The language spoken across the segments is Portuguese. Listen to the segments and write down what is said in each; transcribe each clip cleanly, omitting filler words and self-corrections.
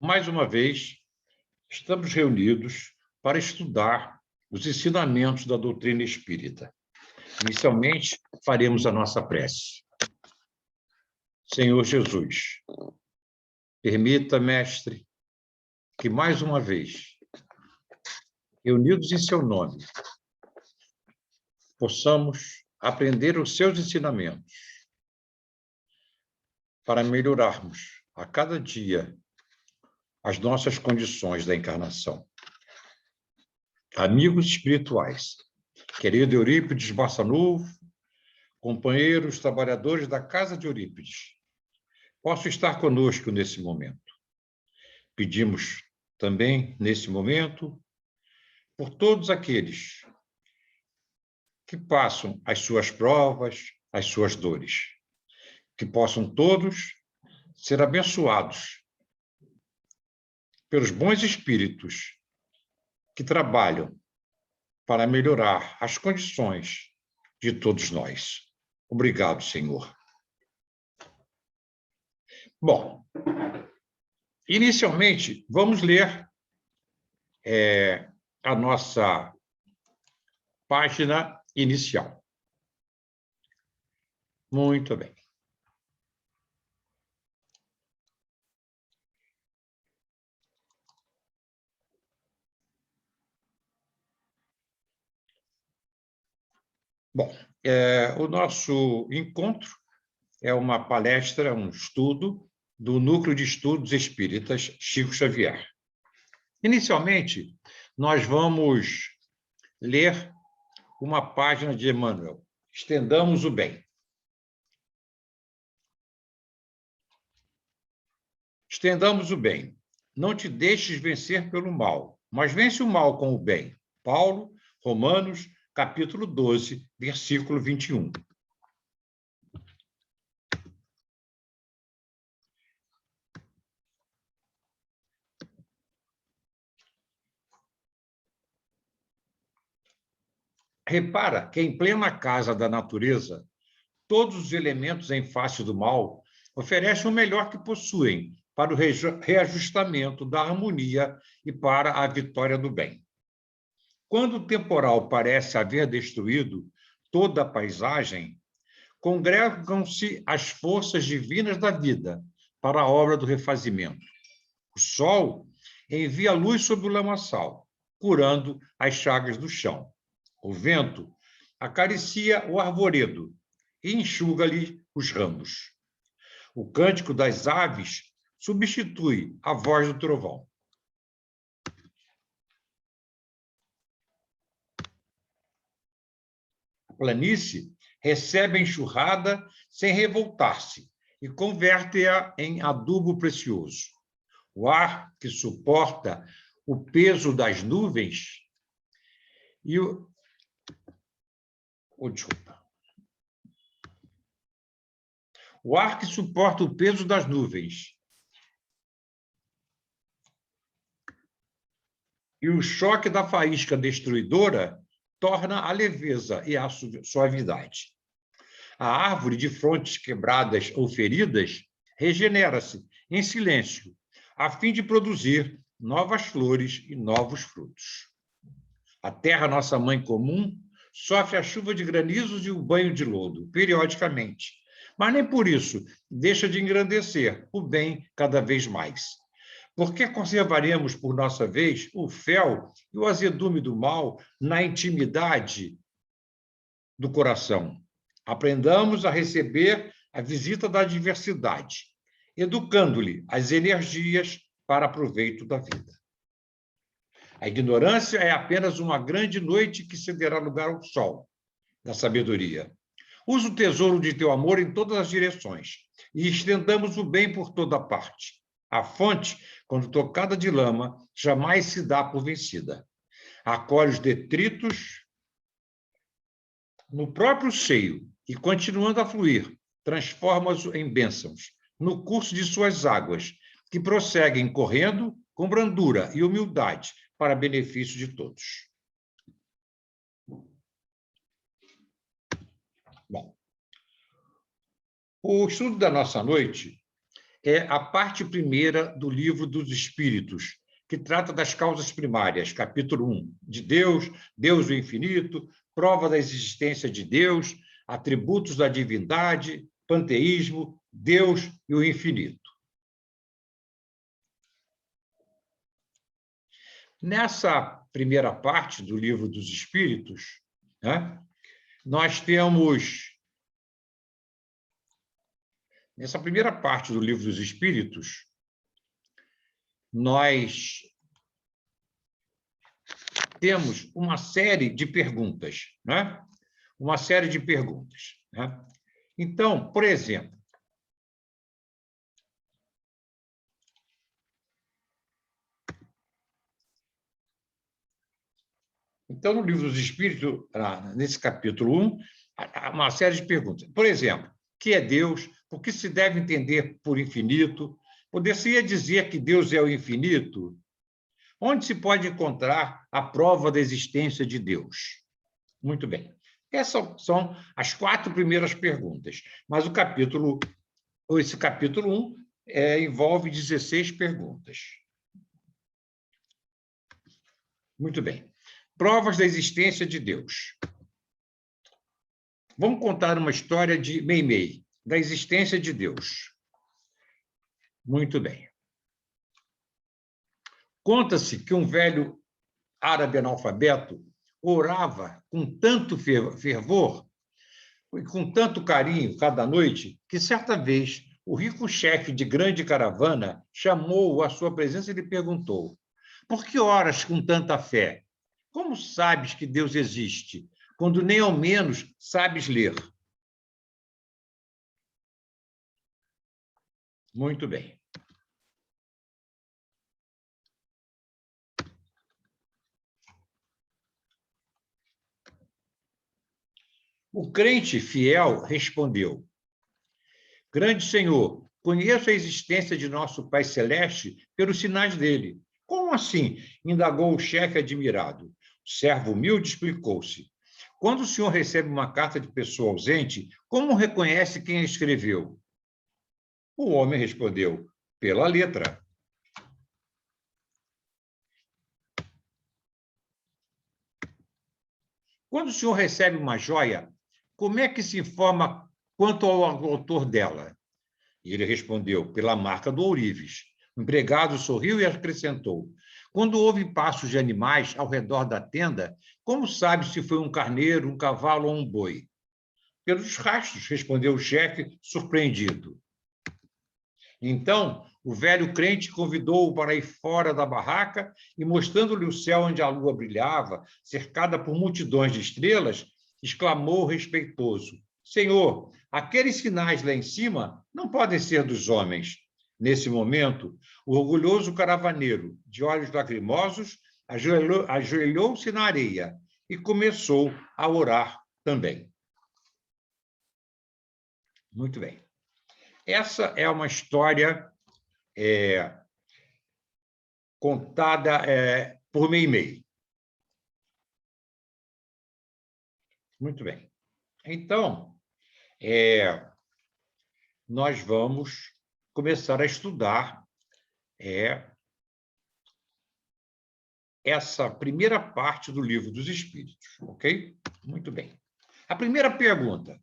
Mais uma vez, estamos reunidos para estudar os ensinamentos da doutrina espírita. Inicialmente, faremos a nossa prece. Senhor Jesus, permita, Mestre, que mais uma vez, reunidos em seu nome, possamos aprender os seus ensinamentos para melhorarmos a cada dia as nossas condições da encarnação. Amigos espirituais, querido Eurípides Barçanufo, companheiros trabalhadores da Casa de Eurípides, posso estar conosco nesse momento. Pedimos também, nesse momento, por todos aqueles que passam as suas provas, as suas dores, que possam todos ser abençoados pelos bons espíritos que trabalham para melhorar as condições de todos nós. Obrigado, Senhor. Bom, inicialmente, vamos ler a nossa página inicial. Muito bem. Bom, o nosso encontro é uma palestra, um estudo do Núcleo de Estudos Espíritas Chico Xavier. Inicialmente, nós vamos ler uma página de Emmanuel. Estendamos o bem. Estendamos o bem. Não te deixes vencer pelo mal, mas vence o mal com o bem. Paulo, Romanos, capítulo 12, versículo 21. Repara que em plena casa da natureza, todos os elementos em face do mal oferecem o melhor que possuem para o reajustamento da harmonia e para a vitória do bem. Quando o temporal parece haver destruído toda a paisagem, congregam-se as forças divinas da vida para a obra do refazimento. O sol envia luz sobre o lamaçal, curando as chagas do chão. O vento acaricia o arvoredo e enxuga-lhe os ramos. O cântico das aves substitui a voz do trovão. A planície recebe a enxurrada sem revoltar-se e converte-a em adubo precioso. O ar que suporta o peso das nuvens e o ar que suporta o peso das nuvens e o choque da faísca destruidora torna a leveza e a suavidade. A árvore de frontes quebradas ou feridas regenera-se em silêncio, a fim de produzir novas flores e novos frutos. A terra, nossa mãe comum, sofre a chuva de granizos e o banho de lodo, periodicamente, mas nem por isso deixa de engrandecer o bem cada vez mais. Porque conservaremos, por nossa vez, o fel e o azedume do mal na intimidade do coração. Aprendamos a receber a visita da adversidade, educando-lhe as energias para proveito da vida. A ignorância é apenas uma grande noite que cederá lugar ao sol da sabedoria. Usa o tesouro de teu amor em todas as direções e estendamos o bem por toda parte. A fonte, quando tocada de lama, jamais se dá por vencida. Acolhe os detritos no próprio seio e, continuando a fluir, transforma-os em bênçãos no curso de suas águas, que prosseguem correndo com brandura e humildade para benefício de todos. Bom, o estudo da nossa noite é a parte primeira do Livro dos Espíritos, que trata das causas primárias, capítulo 1, de Deus, Deus o infinito, prova da existência de Deus, atributos da divindade, panteísmo, Deus e o infinito. Nessa primeira parte do Livro dos Espíritos, né, nós temos... Nessa primeira parte do Livro dos Espíritos, nós temos uma série de perguntas, né? Uma série de perguntas, né? Então, por exemplo, no Livro dos Espíritos, nesse capítulo 1, há uma série de perguntas. Por exemplo, o que é Deus? Por que se deve entender por infinito? Poder-se dizer que Deus é o infinito? Onde se pode encontrar a prova da existência de Deus? Muito bem. Essas são as 4 primeiras perguntas. Mas esse capítulo 1 envolve 16 perguntas. Muito bem. Provas da existência de Deus. Vamos contar uma história de Meimei, da existência de Deus. Muito bem. Conta-se que um velho árabe analfabeto orava com tanto fervor e com tanto carinho cada noite que, certa vez, o rico chefe de grande caravana chamou-o à sua presença e lhe perguntou: por que oras com tanta fé? Como sabes que Deus existe, quando nem ao menos sabes ler? Muito bem. O crente fiel respondeu: grande Senhor, conheço a existência de nosso Pai Celeste pelos sinais dele. Como assim? Indagou o chefe admirado. O servo humilde explicou-se. Quando o senhor recebe uma carta de pessoa ausente, como reconhece quem a escreveu? O homem respondeu: pela letra. Quando o senhor recebe uma joia, como é que se informa quanto ao autor dela? E ele respondeu: pela marca do ourives. O empregado sorriu e acrescentou: quando houve passos de animais ao redor da tenda, como sabe se foi um carneiro, um cavalo ou um boi? Pelos rastros, respondeu o chefe, surpreendido. Então, o velho crente convidou-o para ir fora da barraca e, mostrando-lhe o céu onde a lua brilhava, cercada por multidões de estrelas, exclamou respeitoso: Senhor, aqueles sinais lá em cima não podem ser dos homens. Nesse momento, o orgulhoso caravaneiro, de olhos lacrimosos, ajoelhou-se na areia e começou a orar também. Muito bem. Essa é uma história contada por Meimei. Muito bem. Então, nós vamos começar a estudar essa primeira parte do Livro dos Espíritos, ok? Muito bem. A primeira pergunta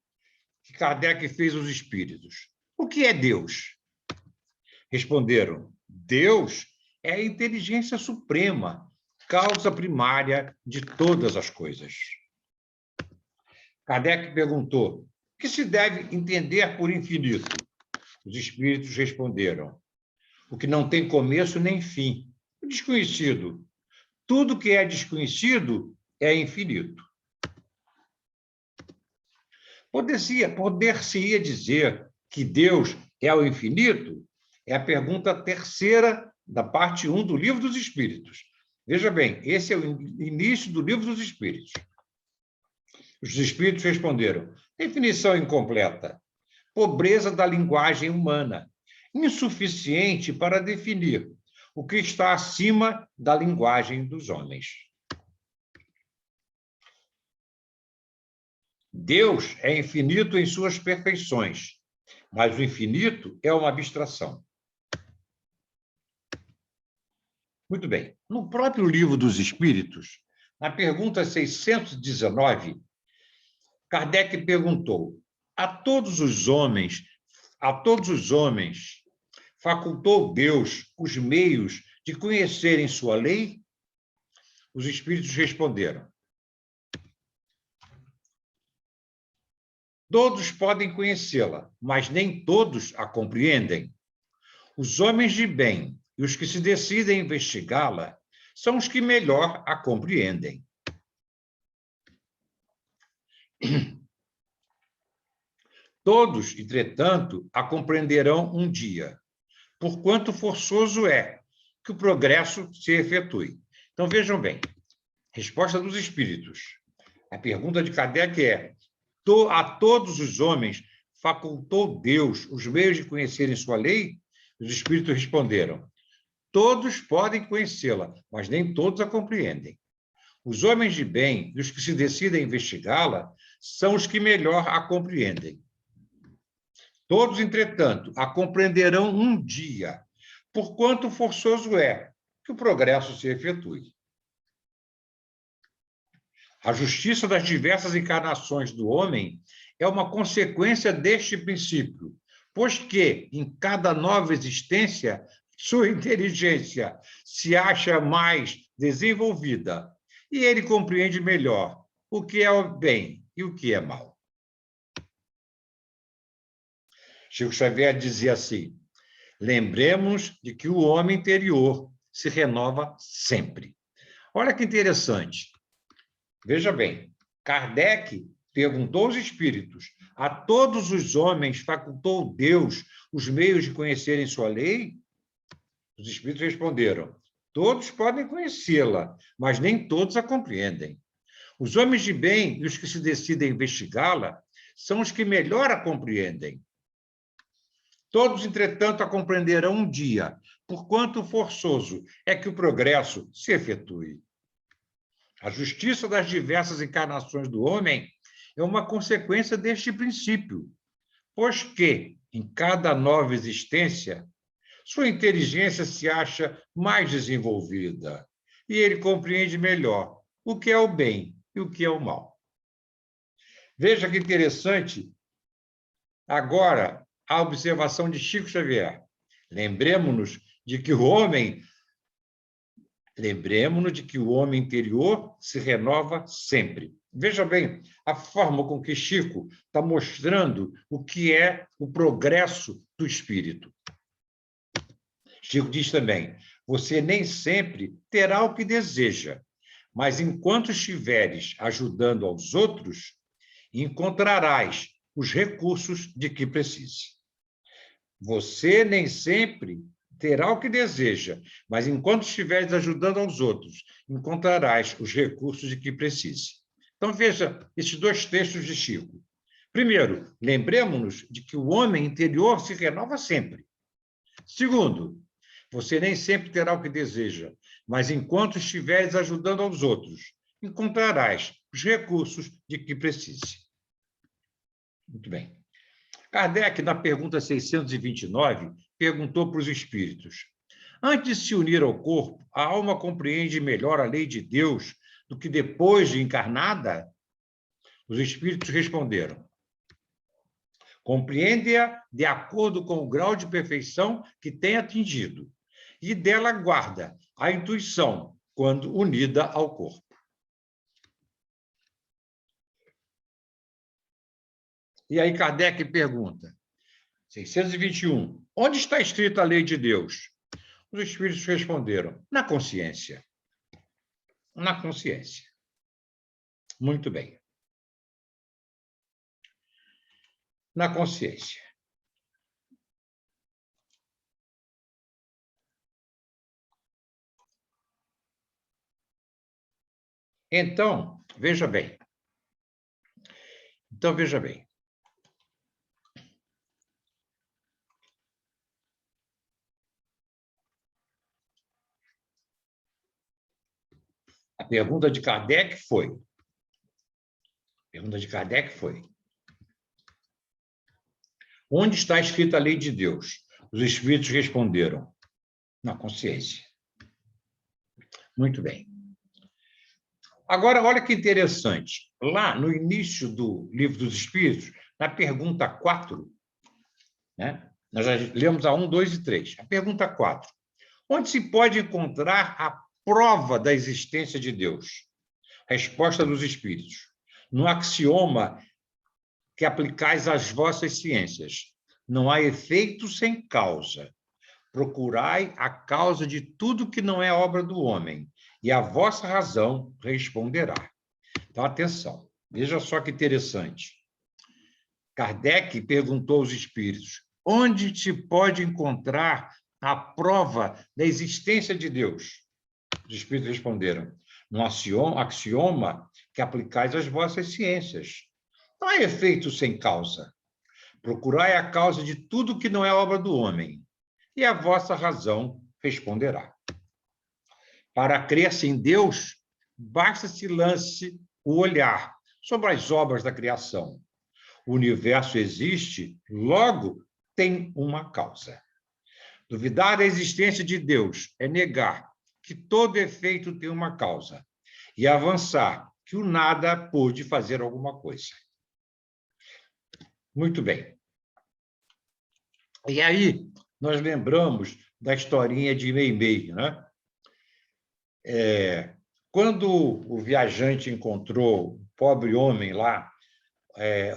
que Kardec fez aos espíritos: o que é Deus? Responderam: Deus é a inteligência suprema, causa primária de todas as coisas. Kardec perguntou: o que se deve entender por infinito? Os espíritos responderam: o que não tem começo nem fim, o desconhecido. Tudo que é desconhecido é infinito. Poder-se-ia dizer que Deus é o infinito? É a pergunta terceira da parte 1 do Livro dos Espíritos. Veja bem, esse é o início do Livro dos Espíritos. Os Espíritos responderam: definição incompleta. Pobreza da linguagem humana, insuficiente para definir o que está acima da linguagem dos homens. Deus é infinito em suas perfeições, mas o infinito é uma abstração. Muito bem. No próprio Livro dos Espíritos, na pergunta 619, Kardec perguntou: a todos os homens facultou Deus os meios de conhecerem sua lei? Os espíritos responderam: todos podem conhecê-la, mas nem todos a compreendem. Os homens de bem e os que se decidem investigá-la são os que melhor a compreendem. Todos, entretanto, a compreenderão um dia, porquanto forçoso é que o progresso se efetue. Então, vejam bem, resposta dos espíritos. A pergunta de Kardec é: a todos os homens facultou Deus os meios de conhecerem sua lei? Os espíritos responderam: todos podem conhecê-la, mas nem todos a compreendem. Os homens de bem e os que se decidem investigá-la são os que melhor a compreendem. Todos, entretanto, a compreenderão um dia, porquanto forçoso é que o progresso se efetue. A justiça das diversas encarnações do homem é uma consequência deste princípio, pois que, em cada nova existência, sua inteligência se acha mais desenvolvida e ele compreende melhor o que é o bem e o que é mal. Chico Xavier dizia assim: lembremos de que o homem interior se renova sempre. Olha que interessante. Veja bem, Kardec perguntou aos espíritos: a todos os homens facultou Deus os meios de conhecerem sua lei? Os espíritos responderam: todos podem conhecê-la, mas nem todos a compreendem. Os homens de bem e os que se decidem investigá-la são os que melhor a compreendem. Todos, entretanto, a compreenderão um dia, porquanto forçoso é que o progresso se efetue. A justiça das diversas encarnações do homem é uma consequência deste princípio, pois que, em cada nova existência, sua inteligência se acha mais desenvolvida e ele compreende melhor o que é o bem e o que é o mal. Veja que interessante, agora, a observação de Chico Xavier. Lembremos-nos de que o homem interior se renova sempre. Veja bem a forma com que Chico está mostrando o que é o progresso do espírito. Chico diz também: você nem sempre terá o que deseja, mas enquanto estiveres ajudando aos outros, encontrarás os recursos de que precise. Você nem sempre terá o que deseja, mas enquanto estiveres ajudando aos outros, encontrarás os recursos de que precise. Então, veja esses dois textos de Chico. Primeiro, lembremos-nos de que o homem interior se renova sempre. Segundo, você nem sempre terá o que deseja, mas enquanto estiveres ajudando aos outros, encontrarás os recursos de que precise. Muito bem. Kardec, na pergunta 629, perguntou para os espíritos: antes de se unir ao corpo, a alma compreende melhor a lei de Deus do que depois de encarnada? Os espíritos responderam: compreende-a de acordo com o grau de perfeição que tem atingido, e dela guarda a intuição quando unida ao corpo. E aí Kardec pergunta, 621, onde está escrita a lei de Deus? Os espíritos responderam: na consciência. Na consciência. Muito bem. Na consciência. Então, veja bem. A pergunta de Kardec foi: onde está escrita a lei de Deus? Os espíritos responderam: na consciência. Muito bem. Agora, olha que interessante. Lá no início do Livro dos Espíritos, na pergunta 4, né? Nós já lemos a 1, 2 e 3. A pergunta 4. Onde se pode encontrar a prova da existência de Deus? Resposta dos Espíritos. No axioma que aplicais às vossas ciências. Não há efeito sem causa. Procurai a causa de tudo que não é obra do homem, e a vossa razão responderá. Então, atenção. Veja só que interessante. Kardec perguntou aos espíritos: onde se pode encontrar a prova da existência de Deus? Os espíritos responderam: no axioma que aplicais às vossas ciências. Não há efeito sem causa. Procurai a causa de tudo que não é obra do homem, e a vossa razão responderá. Para crer-se em Deus, basta-se lance o olhar sobre as obras da criação. O universo existe, logo tem uma causa. Duvidar da existência de Deus é negar que todo efeito tem uma causa e avançar que o nada pôde fazer alguma coisa. Muito bem. E aí, nós lembramos da historinha de Meimei, né? Quando o viajante encontrou o pobre homem lá,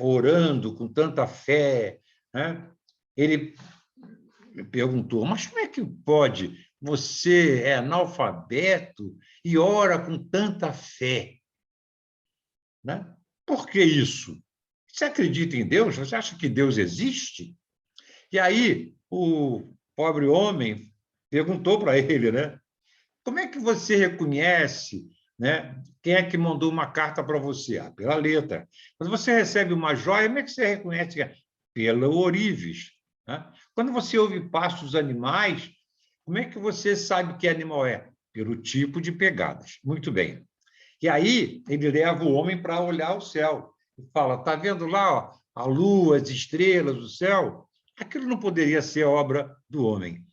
orando com tanta fé, né? Ele perguntou: mas como é que pode? Você é analfabeto e ora com tanta fé, né? Por que isso? Você acredita em Deus? Você acha que Deus existe? E aí o pobre homem perguntou para ele, né? Como é que você reconhece, né? Quem é que mandou uma carta para você? Ah, pela letra. Quando você recebe uma joia, como é que você reconhece? Pelo ourives. Né? Quando você ouve passos dos animais, como é que você sabe que animal é? Pelo tipo de pegadas. Muito bem. E aí ele leva o homem para olhar o céu. E fala: está vendo lá, ó, a lua, as estrelas, o céu? Aquilo não poderia ser obra do homem.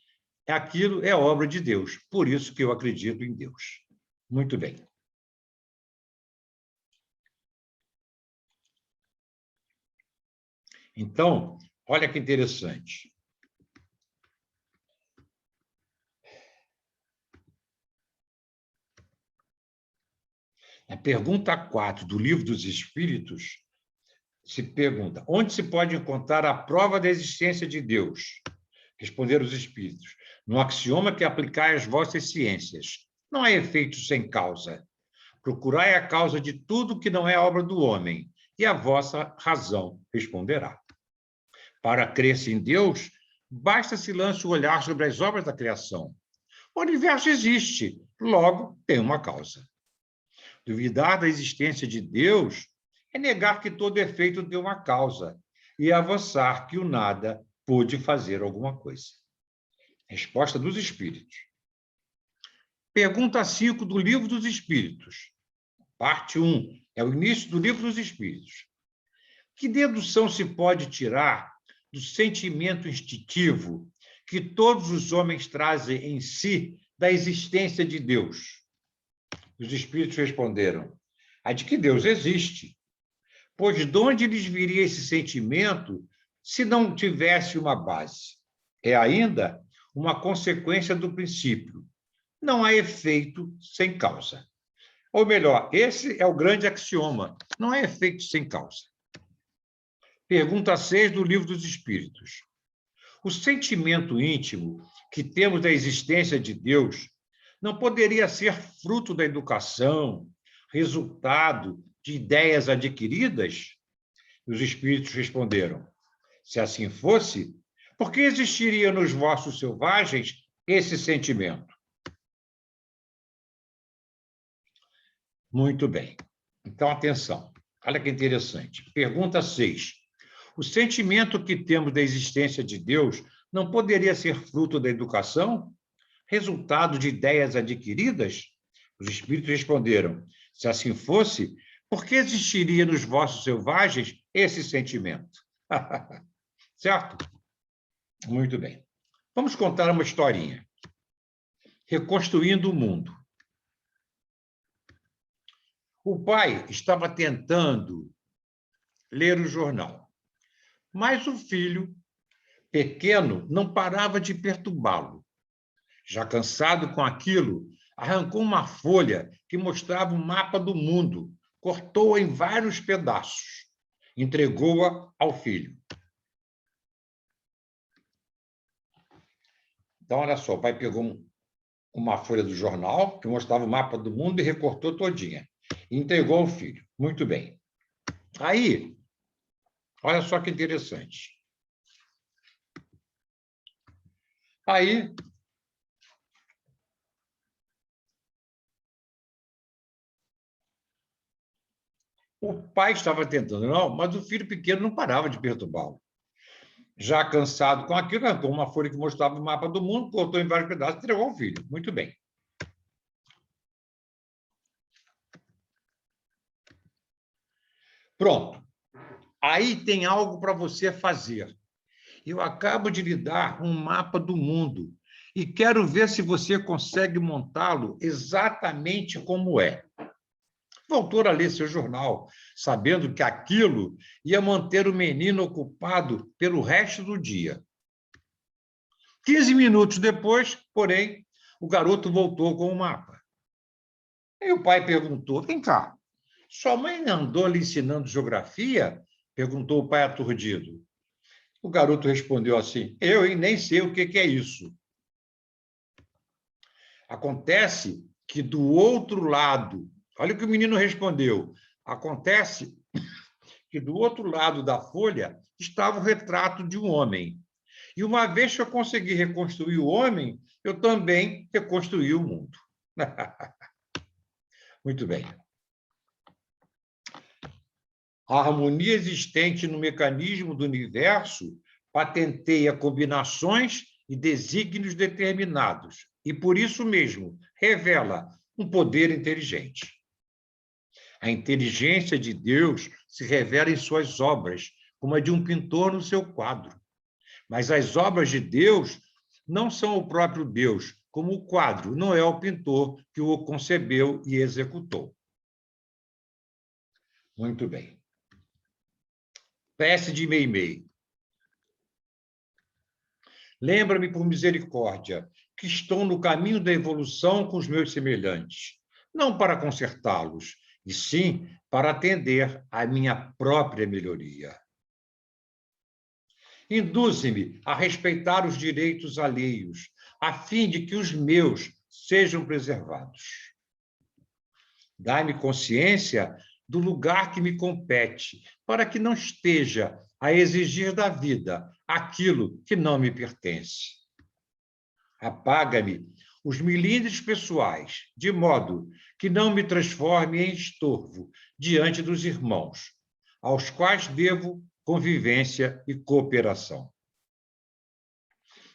Aquilo é obra de Deus. Por isso que eu acredito em Deus. Muito bem. Então, olha que interessante. A pergunta 4 do Livro dos Espíritos se pergunta: onde se pode encontrar a prova da existência de Deus? Responderam os Espíritos: no axioma que aplicai às vossas ciências. Não há efeito sem causa. Procurai a causa de tudo que não é obra do homem, e a vossa razão responderá. Para crer-se em Deus, basta-se lance o olhar sobre as obras da criação. O universo existe, logo tem uma causa. Duvidar da existência de Deus é negar que todo efeito tem uma causa e avançar que o nada pôde fazer alguma coisa. Resposta dos Espíritos. Pergunta 5 do Livro dos Espíritos. Parte 1. É o início do Livro dos Espíritos. Que dedução se pode tirar do sentimento instintivo que todos os homens trazem em si da existência de Deus? Os espíritos responderam: a de que Deus existe. Pois de onde lhes viria esse sentimento se não tivesse uma base? É ainda uma consequência do princípio. Não há efeito sem causa. Ou melhor, esse é o grande axioma. Não há efeito sem causa. Pergunta 6 do Livro dos Espíritos. O sentimento íntimo que temos da existência de Deus não poderia ser fruto da educação, resultado de ideias adquiridas? Os espíritos responderam: se assim fosse, por que existiria nos vossos selvagens esse sentimento? Muito bem. Então, atenção. Olha que interessante. Pergunta 6. O sentimento que temos da existência de Deus não poderia ser fruto da educação? Resultado de ideias adquiridas? Os espíritos responderam: se assim fosse, por que existiria nos vossos selvagens esse sentimento? Certo? Muito bem. Vamos contar uma historinha. Reconstruindo o mundo. O pai estava tentando ler o jornal, mas o filho pequeno não parava de perturbá-lo. Já cansado com aquilo, arrancou uma folha que mostrava um mapa do mundo, cortou-a em vários pedaços, entregou-a ao filho. Então, olha só, o pai pegou uma folha do jornal que mostrava o mapa do mundo e recortou todinha. E entregou ao filho. Muito bem. Aí, olha só que interessante. Aí, o pai estava tentando, não, mas o filho pequeno não parava de perturbá-lo. Já cansado com aquilo, arrancou uma folha que mostrava o mapa do mundo, cortou em vários pedaços e entregou ao filho. Muito bem. Pronto. Aí tem algo para você fazer. Eu acabo de lhe dar um mapa do mundo e quero ver se você consegue montá-lo exatamente como é. Voltou a ler seu jornal, sabendo que aquilo ia manter o menino ocupado pelo resto do dia. 15 minutos depois, porém, o garoto voltou com o mapa. E o pai perguntou: vem cá, sua mãe andou lhe ensinando geografia? Perguntou o pai aturdido. O garoto respondeu assim: eu nem sei o que é isso. Acontece que do outro lado, olha o que o menino respondeu, acontece que do outro lado da folha estava o retrato de um homem. E uma vez que eu consegui reconstruir o homem, eu também reconstruí o mundo. Muito bem. A harmonia existente no mecanismo do universo patenteia combinações e desígnios determinados, e por isso mesmo revela um poder inteligente. A inteligência de Deus se revela em suas obras, como a de um pintor no seu quadro. Mas as obras de Deus não são o próprio Deus, como o quadro não é o pintor que o concebeu e executou. Muito bem. Prece de Meimei. Lembra-me, por misericórdia, que estou no caminho da evolução com os meus semelhantes, não para consertá-los, e sim para atender à minha própria melhoria. Induze-me a respeitar os direitos alheios, a fim de que os meus sejam preservados. Dai-me consciência do lugar que me compete, para que não esteja a exigir da vida aquilo que não me pertence. Apaga-me os milindres pessoais, de modo que não me transforme em estorvo diante dos irmãos, aos quais devo convivência e cooperação.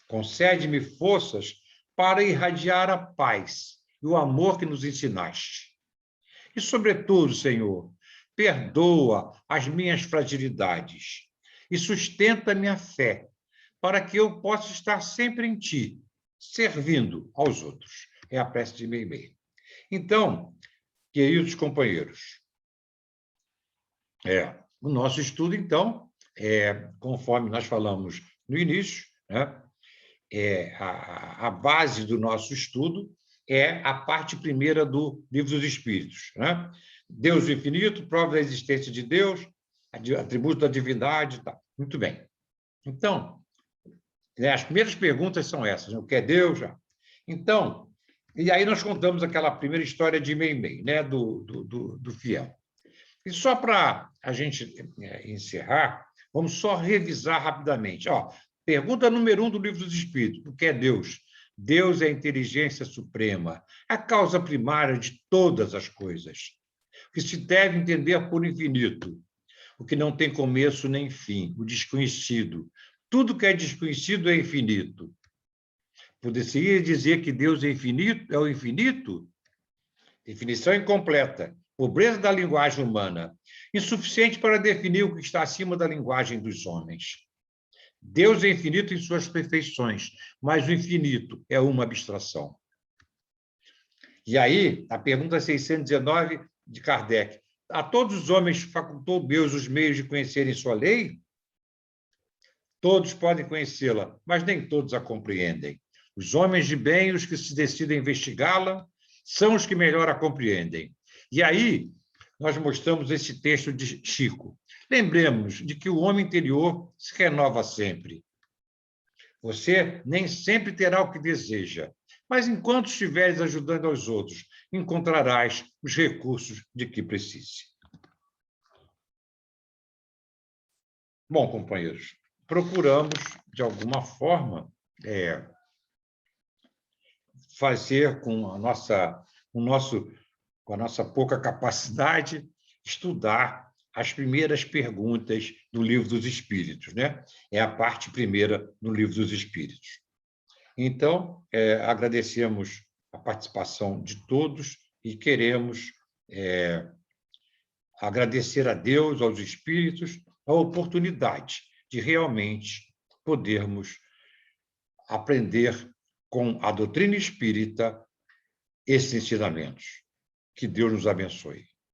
Concede-me forças para irradiar a paz e o amor que nos ensinaste. E, sobretudo, Senhor, perdoa as minhas fragilidades e sustenta a minha fé, para que eu possa estar sempre em Ti, servindo aos outros. É a prece de Meimei. Então, queridos companheiros, o nosso estudo, então, conforme nós falamos no início, né, a base do nosso estudo é a parte primeira do Livro dos Espíritos. Né? Deus infinito, prova da existência de Deus, atributo da divindade. Tá. Muito bem. Então, as primeiras perguntas são essas, né? O que é Deus? Já? Então, e aí nós contamos aquela primeira história de Meimei, né? do fiel. E só para a gente encerrar, vamos só revisar rapidamente. Pergunta número 1 do Livro dos Espíritos: o que é Deus? Deus é a inteligência suprema, a causa primária de todas as coisas, que se deve entender por infinito, o que não tem começo nem fim, o desconhecido. Tudo que é desconhecido é infinito. Poderia dizer que Deus é infinito, é o infinito? Definição incompleta. Pobreza da linguagem humana, insuficiente para definir o que está acima da linguagem dos homens. Deus é infinito em suas perfeições, mas o infinito é uma abstração. E aí, a pergunta 619 de Kardec. A todos os homens facultou Deus os meios de conhecerem sua lei? Todos podem conhecê-la, mas nem todos a compreendem. Os homens de bem, os que se decidem a investigá-la, são os que melhor a compreendem. E aí, nós mostramos esse texto de Chico. Lembremos de que o homem interior se renova sempre. Você nem sempre terá o que deseja, mas enquanto estiveres ajudando aos outros, encontrarás os recursos de que precise. Bom, companheiros, procuramos, de alguma forma, fazer com a nossa pouca capacidade, estudar as primeiras perguntas do Livro dos Espíritos, né? É a parte primeira do Livro dos Espíritos. Então, agradecemos a participação de todos e queremos agradecer a Deus, aos Espíritos, a oportunidade de realmente podermos aprender com a doutrina espírita esses ensinamentos. Que Deus nos abençoe.